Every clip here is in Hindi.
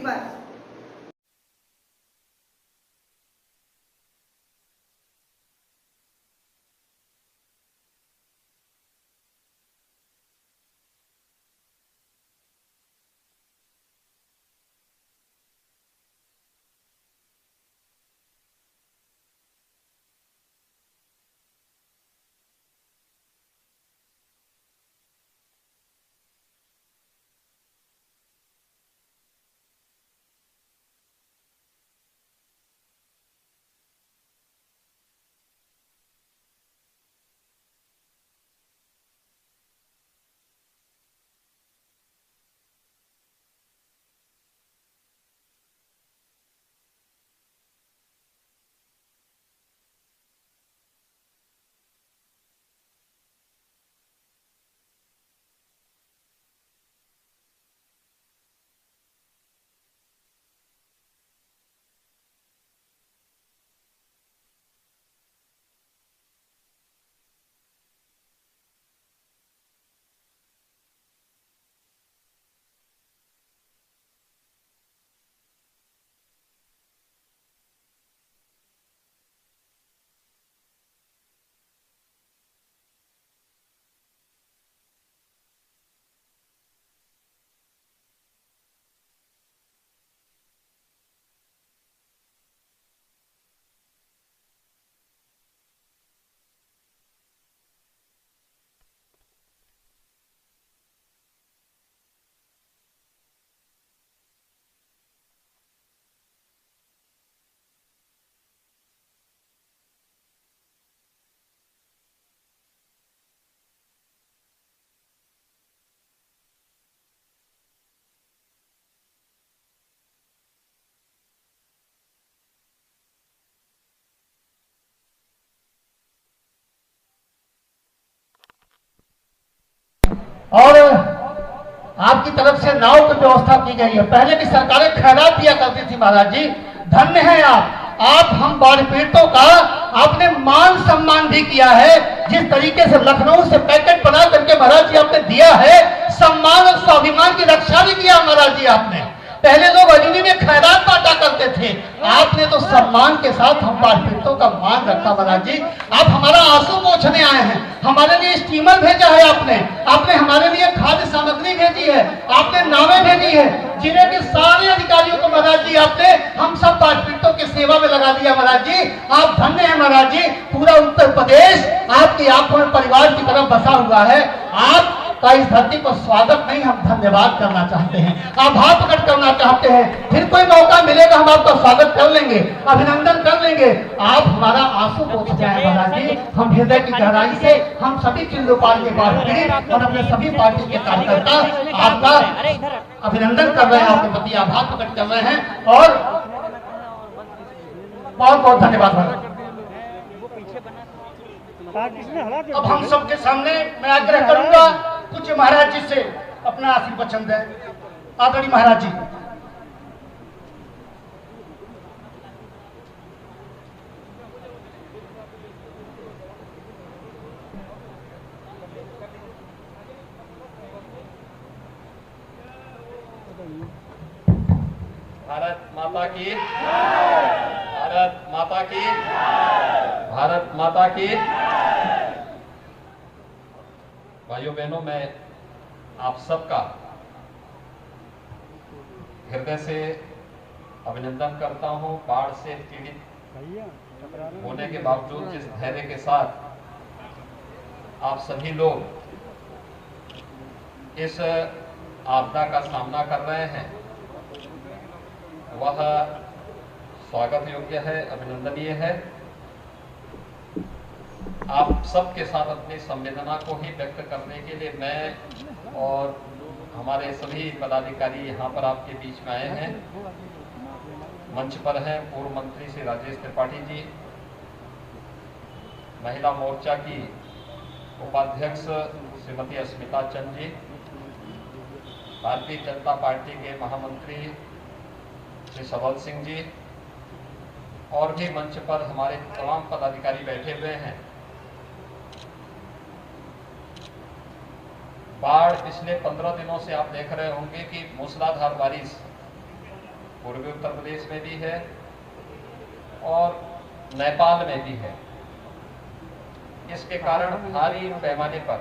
वेदी पर। और आपकी तरफ से नाव की व्यवस्था की गई है। पहले की सरकारें खैरात दिया करती थी महाराज जी। धन्य हैं आप हम बाढ़ पीड़ितों का आपने मान सम्मान भी किया है। जिस तरीके से लखनऊ से पैकेट बना करके महाराज जी आपने दिया है, सम्मान और स्वाभिमान की रक्षा भी किया महाराज जी आपने। पहले लोग अजूनी में खैरात बांटा करते थे, आपने तो सम्मान के साथ हम बाढ़ पीड़ितों का मान रखा महाराज जी। आप हमारा आंसू पोंछने आए हैं, हमारे लिए स्टीमर भेजा है आपने हमारे लिए खाद्य सामग्री भेजी है, आपने नावें भेजी है, जिले के सारे अधिकारियों को महाराज जी आपने हम सब बाढ़ पीड़ितों की सेवा में लगा दिया महाराज जी। आप धन्य हैं महाराज जी। पूरा उत्तर प्रदेश आपकी आंखों में परिवार की तरफ बसा हुआ है। आप का इस धरती पर स्वागत नहीं, हम धन्यवाद करना चाहते हैं, आभार प्रकट करना चाहते हैं। फिर कोई मौका मिलेगा हम आपका स्वागत कर लेंगे, अभिनंदन कर लेंगे। आप हमारा आंसू पोंछ जाए महाराज जी। हम हृदय की गहराई से हम सभी चिल्लोपाल के बाढ़ पीड़ित और अपने सभी पार्टी के कार्यकर्ता आपका अभिनंदन कर रहे हैं, आपके प्रति आभार प्रकट कर रहे हैं और बहुत बहुत धन्यवाद महाराज। अब हम सबके सामने मैं आग्रह करूंगा कुछ महाराज जी से अपना आशीर्वचन दें। आदरणीय महाराज जी। भारत माता की, भारत माता की, भारत माता की। भाइयों बहनों, मैं आप सबका हृदय से अभिनंदन करता हूं। बाढ़ से पीड़ित होने के बावजूद जिस धैर्य के साथ आप सभी लोग इस आपदा का सामना कर रहे हैं, वह स्वागत योग्य है, अभिनंदनीय है। आप सबके साथ अपनी संवेदना को ही व्यक्त करने के लिए मैं और हमारे सभी पदाधिकारी यहाँ पर आपके बीच में आए हैं। मंच पर हैं पूर्व मंत्री श्री राजेश त्रिपाठी जी, महिला मोर्चा की उपाध्यक्ष श्रीमती अस्मिता चंद जी, भारतीय जनता पार्टी के महामंत्री श्री सबल सिंह जी, और भी मंच पर हमारे तमाम पदाधिकारी बैठे हुए हैं। बाढ़ पिछले 15 दिनों से आप देख रहे होंगे कि मूसलाधार बारिश पूर्वी उत्तर प्रदेश में भी है और नेपाल में भी है। इसके कारण भारी पैमाने पर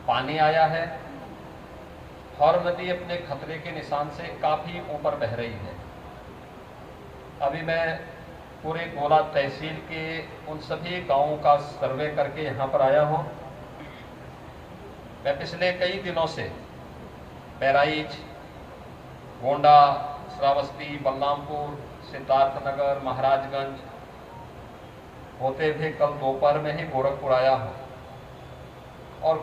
पानी आया है। हर नदी अपने खतरे के निशान से काफी ऊपर बह रही है। अभी मैं पूरे गोला तहसील के उन सभी गांवों का सर्वे करके यहाँ पर आया हूँ। मैं पिछले कई दिनों से बहराइच, गोंडा, श्रावस्ती, बलरामपुर, सिद्धार्थनगर, महाराजगंज होते हुए कल दोपहर में ही गोरखपुर आया हूँ और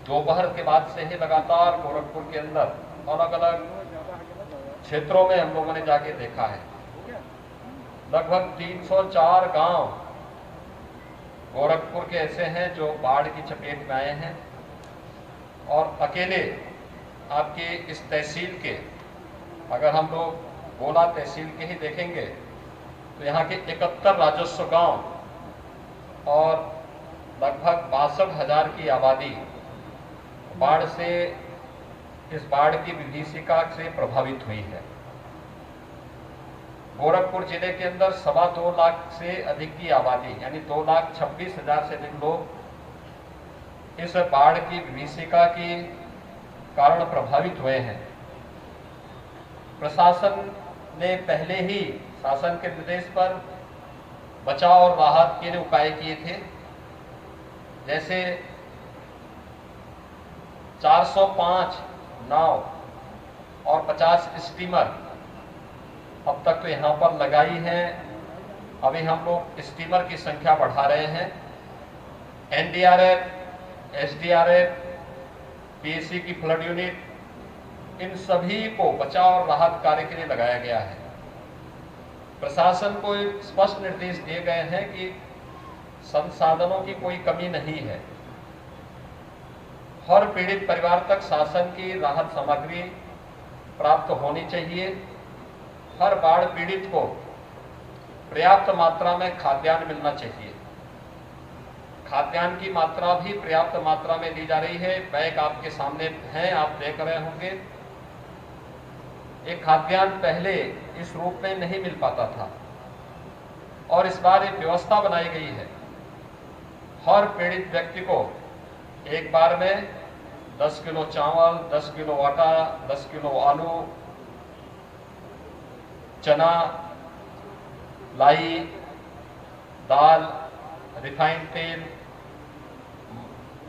दोपहर के बाद से ही लगातार गोरखपुर के अंदर अलग अलग क्षेत्रों में हम लोगों ने जाके देखा है। लगभग 304 गांव गोरखपुर के ऐसे हैं जो बाढ़ की चपेट में आए हैं और अकेले आपके इस तहसील के, अगर हम लोग गोला तहसील के ही देखेंगे तो यहाँ के 71 राजस्व गांव और लगभग 62,000 की आबादी बाढ़ से, इस बाढ़ की विभीषिका से प्रभावित हुई है। गोरखपुर जिले के अंदर 2.25 लाख से अधिक की आबादी यानी 2,26,000 से अधिक लोग इस बाढ़ की विभीषिका के कारण प्रभावित हुए हैं। प्रशासन ने पहले ही शासन के निर्देश पर बचाव और राहत के लिए उपाय किए थे। जैसे 405 नाव और 50 स्टीमर अब तक तो यहाँ पर लगाई है। अभी हम लोग स्टीमर की संख्या बढ़ा रहे हैं। एनडीआरएफ, एसडीआरएफ, पीएसी की फ्लड यूनिट, इन सभी को बचाव और राहत कार्य के लिए लगाया गया है। प्रशासन को स्पष्ट निर्देश दिए गए हैं कि संसाधनों की कोई कमी नहीं है। हर पीड़ित परिवार तक शासन की राहत सामग्री प्राप्त होनी चाहिए। हर बाढ़ पीड़ित को पर्याप्त मात्रा में खाद्यान्न मिलना चाहिए। खाद्यान्न की मात्रा भी पर्याप्त मात्रा में दी जा रही है। बैग आपके सामने हैं, आप देख रहे होंगे। एक खाद्यान्न पहले इस रूप में नहीं मिल पाता था और इस बार एक व्यवस्था बनाई गई है। हर पीड़ित व्यक्ति को एक बार में 10 किलो चावल, 10 किलो आटा, 10 किलो आलू, चना, लाई, दाल, रिफाइंड तेल,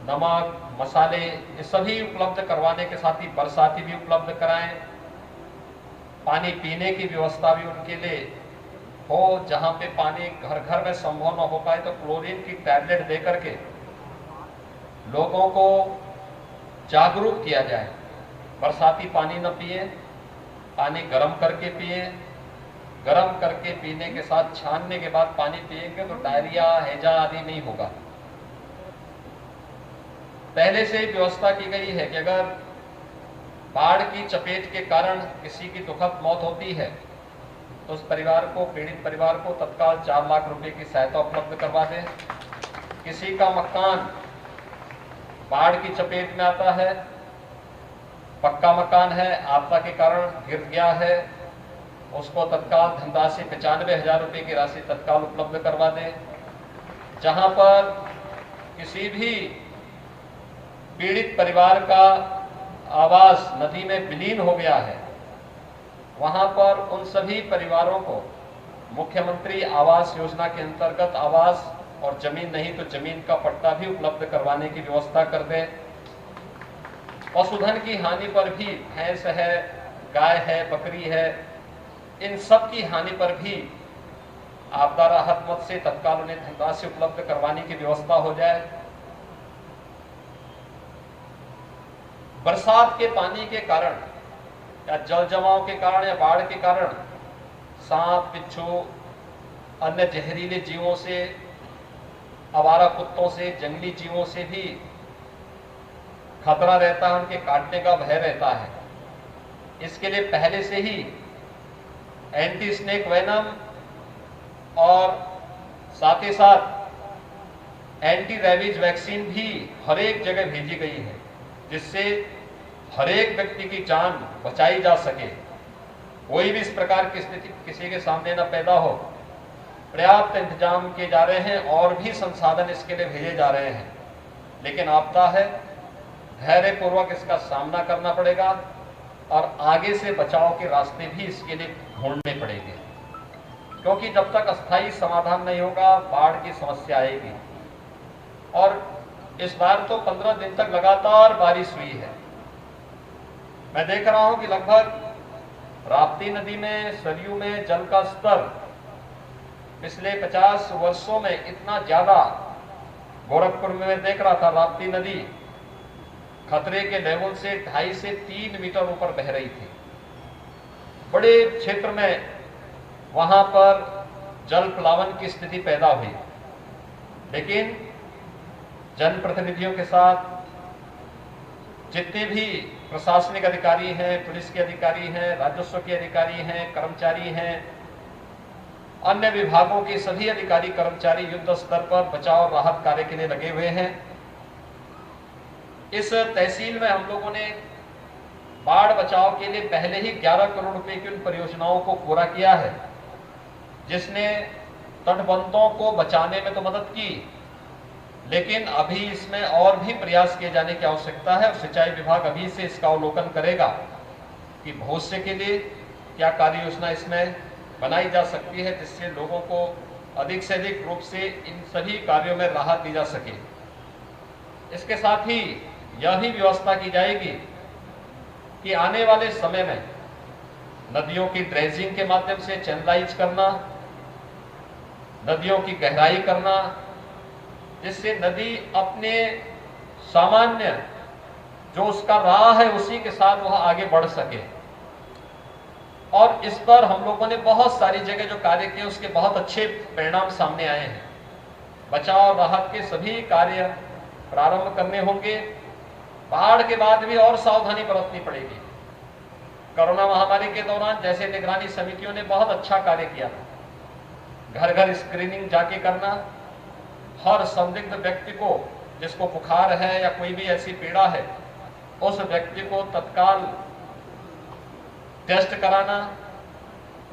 नमक, मसाले, ये सभी उपलब्ध करवाने के साथ ही बरसाती भी उपलब्ध कराएं। पानी पीने की व्यवस्था भी उनके लिए हो। जहां पे पानी घर घर में संभव न हो पाए तो क्लोरीन की टैबलेट देकर के लोगों को जागरूक किया जाए। बरसाती पानी न पिए, पानी गर्म करके पिए। गर्म करके पीने के साथ छानने के बाद पानी पिएंगे तो डायरिया, हैजा आदि नहीं होगा। पहले से ही व्यवस्था की गई है कि अगर बाढ़ की चपेट के कारण किसी की दुखद मौत होती है तो उस परिवार को, पीड़ित परिवार को तत्काल 4 लाख रुपए की सहायता उपलब्ध करवा दें। किसी का मकान बाढ़ की चपेट में आता है, पक्का मकान है, आपदा के कारण गिर गया है, उसको तत्काल धनराशि 95,000 रुपए की राशि तत्काल उपलब्ध करवा दें। जहां पर किसी भी पीड़ित परिवार का आवास नदी में विलीन हो गया है, वहां पर उन सभी परिवारों को मुख्यमंत्री आवास योजना के अंतर्गत आवास और जमीन नहीं तो जमीन का पट्टा भी उपलब्ध करवाने की व्यवस्था कर दें। पशुधन की हानि पर भी, भैंस है, गाय है, बकरी है, इन सब की हानि पर भी आपदा राहत मद से तत्काल उन्हें धनराशि उपलब्ध करवाने की व्यवस्था हो जाए। बरसात के पानी के कारण या जल जमाव के कारण या बाढ़ के कारण सांप, बिच्छू, अन्य जहरीले जीवों से, आवारा कुत्तों से, जंगली जीवों से भी खतरा रहता है, उनके काटने का भय रहता है। इसके लिए पहले से ही एंटी स्नेक वेनम और साथ ही साथ एंटी रेबीज वैक्सीन भी हर एक जगह भेजी गई है, जिससे हर एक व्यक्ति की जान बचाई जा सके, कोई भी इस प्रकार की स्थिति किसी के सामने न पैदा हो, पर्याप्त इंतजाम किए जा रहे हैं और भी संसाधन इसके लिए भेजे जा रहे हैं। लेकिन आपदा है, धैर्य पूर्वक इसका सामना करना पड़ेगा और आगे से बचाव के रास्ते भी इसके लिए ढूंढने पड़ेंगे, क्योंकि जब तक अस्थायी समाधान नहीं होगा बाढ़ की समस्या आएगी। और इस बार तो 15 दिन तक लगातार बारिश हुई है। मैं देख रहा हूं कि लगभग राप्ती नदी में, सरयू में जल का स्तर पिछले 50 वर्षों में इतना ज्यादा, गोरखपुर में मैं देख रहा था राप्ती नदी खतरे के लेवल से 2.5 से 3 मीटर ऊपर बह रही थी। बड़े क्षेत्र में वहां पर जल प्लावन की स्थिति पैदा हुई। लेकिन जनप्रतिनिधियों के साथ जितने भी प्रशासनिक अधिकारी हैं, पुलिस के अधिकारी हैं, राजस्व के अधिकारी हैं, कर्मचारी हैं, अन्य विभागों के सभी अधिकारी कर्मचारी युद्ध स्तर पर बचाव और राहत कार्य के लिए लगे हुए हैं। इस तहसील में हम लोगों ने बाढ़ बचाव के लिए पहले ही 11 करोड़ रुपए की उन परियोजनाओं को पूरा किया है, जिसने तटबंधों को बचाने में तो मदद की, लेकिन अभी इसमें और भी प्रयास किए जाने की आवश्यकता है। और सिंचाई विभाग अभी से इसका अवलोकन करेगा कि भविष्य के लिए क्या कार्य योजना इसमें बनाई जा सकती है, जिससे लोगों को अधिक से अधिक रूप से इन सभी कार्यों में राहत दी जा सके। इसके साथ ही यह भी व्यवस्था की जाएगी कि आने वाले समय में नदियों की ड्रेजिंग के माध्यम से चैनलाइज करना, नदियों की गहराई करना, जिससे नदी अपने सामान्य जो उसका राह है उसी के साथ वह आगे बढ़ सके। और इस पर हम लोगों ने बहुत सारी जगह जो कार्य किए उसके बहुत अच्छे परिणाम सामने आए हैं। बचाव और राहत के सभी कार्य प्रारंभ करने होंगे। बाढ़ के बाद भी और सावधानी बरतनी पड़ेगी। कोरोना महामारी के दौरान जैसे निगरानी समितियों ने बहुत अच्छा कार्य किया था, घर घर स्क्रीनिंग जाके करना, हर संदिग्ध व्यक्ति को जिसको बुखार है या कोई भी ऐसी पीड़ा है उस व्यक्ति को तत्काल टेस्ट कराना,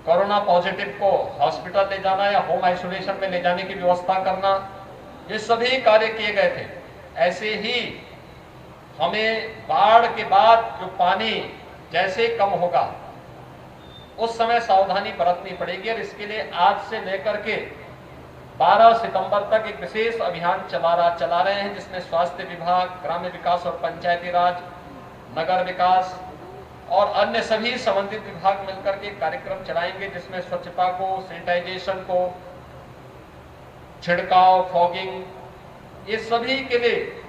कोरोना पॉजिटिव को हॉस्पिटल ले जाना या होम आइसोलेशन में ले जाने की व्यवस्था करना, ये सभी कार्य किए गए थे। ऐसे ही हमें बाढ़ के बाद जो पानी जैसे कम होगा उस समय सावधानी बरतनी पड़ेगी। और इसके लिए आज से लेकर के 12 सितंबर तक एक विशेष अभियान चला रहे हैं, जिसमें स्वास्थ्य विभाग, ग्राम्य विकास और पंचायती राज, नगर विकास और अन्य सभी संबंधित विभाग मिलकर के कार्यक्रम चलाएंगे, जिसमें स्वच्छता को, सैनिटाइजेशन को, छिड़काव, फॉगिंग, ये सभी के लिए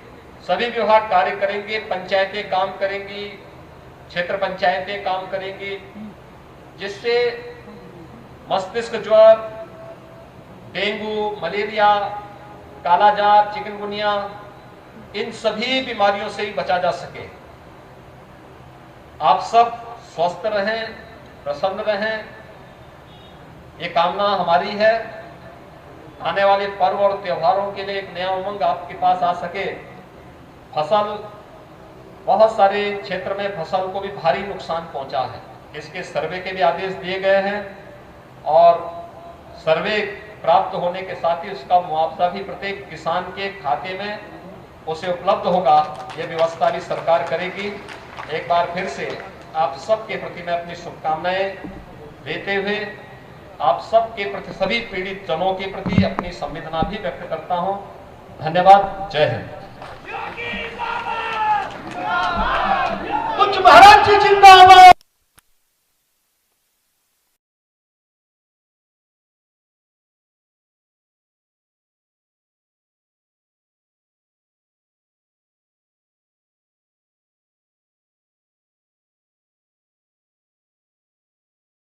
सभी विभाग कार्य करेंगे। पंचायतें काम करेंगी, क्षेत्र पंचायतें काम करेंगी, जिससे मस्तिष्क ज्वर, डेंगू, मलेरिया, कालाजार, चिकनगुनिया, इन सभी बीमारियों से ही बचा जा सके। आप सब स्वस्थ रहें, प्रसन्न रहें, ये कामना हमारी है। आने वाले पर्व और त्योहारों के लिए एक नया उमंग आपके पास आ सके। फसल, बहुत सारे क्षेत्र में फसल को भी भारी नुकसान पहुंचा है। इसके सर्वे के भी आदेश दिए गए हैं और सर्वे प्राप्त होने के साथ ही उसका मुआवजा भी प्रत्येक किसान के खाते में उसे उपलब्ध होगा। यह व्यवस्था भी सरकार करेगी। एक बार फिर से आप सबके प्रति मैं अपनी शुभकामनाएं देते हुए आप सबके प्रति, सभी पीड़ित जनों के प्रति अपनी संवेदना भी व्यक्त करता हूं। धन्यवाद। जय हिंद। उच्च महाराज जी जिंदाबाद।